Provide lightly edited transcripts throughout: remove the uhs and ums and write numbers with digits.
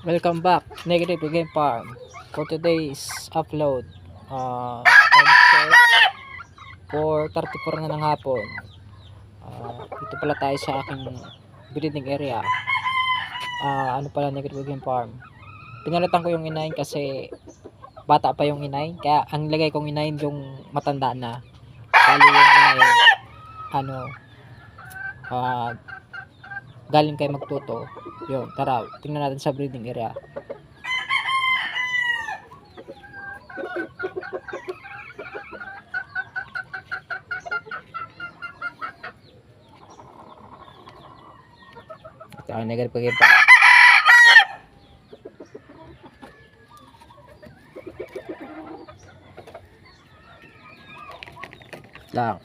Welcome back, Negative Game Farm. For today's upload, time check, 4:34 na ng hapon. Ito pala tayo sa aking breeding area. Ano pala, Negative Game Farm. Pinalitan ko yung inahin kasi bata pa yung inahin. Kaya ang lagay kong inahin yung matanda na. Bali yung inahin, galing kay magtuto. Yun, tara, tingnan natin sa breeding area. Ito ang Negative Game Farm. Lang.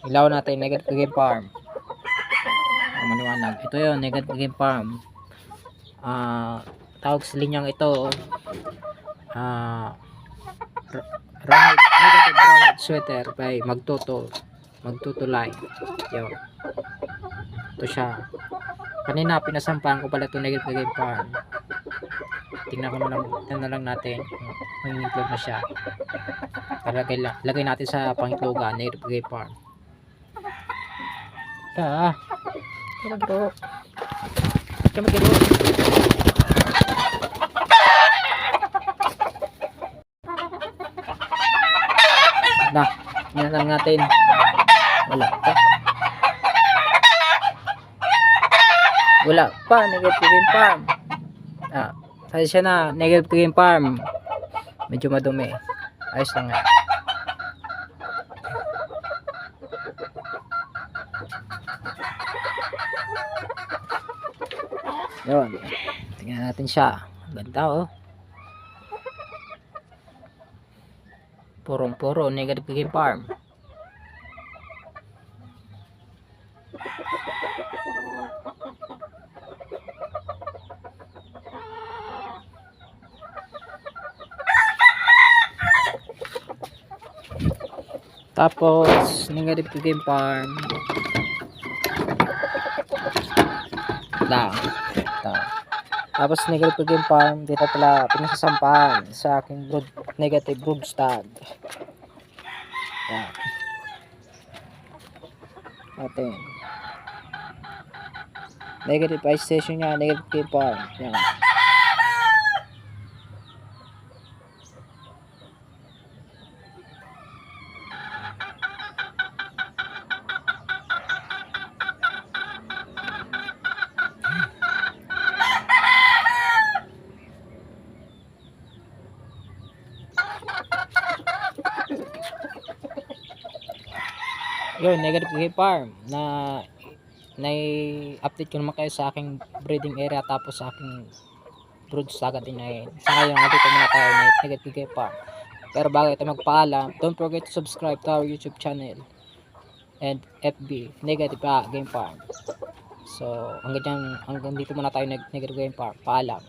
Ilaw natin Negative Game Farm. Maliwanag. Ito yun, Negative Game Farm. Tawag sa linyang ito Negative Brown Sweater by Magtutulay. Yun. Ito siya. Kanina pinasampahan ko pala ito Negative Game Farm. Tingnan na lang natin. Mangingitlog na siya. Lagay natin sa pangitlogan Negative Game Farm. Magiro. Yan lang natin. Wala pa Negative Game Farm. Kasi siya na Negative Game Farm. Medyo madumi. Ayos lang nga. Yun. Tingnan natin siya. Ganda oh. Purong-puro Negative Game Farm. Tapos Negative Game Farm. Tapos Negative Game Farm, dito pala pinasasampahan sa aking negative brood stag. Yan. Atin. Negative ice station niya, Negative Game Farm. Yan. Yun, Negative Game Farm na update ko naman kayo sa aking breeding area tapos sa aking brood stag din na yun. Sa ngayon, nandito muna tayo na Negative Game Farm. Pero bago ito magpaalam, don't forget to subscribe to our YouTube channel and FB, Negative Game Farm. So, hanggang dito muna tayo Negative Game Farm. Paalam.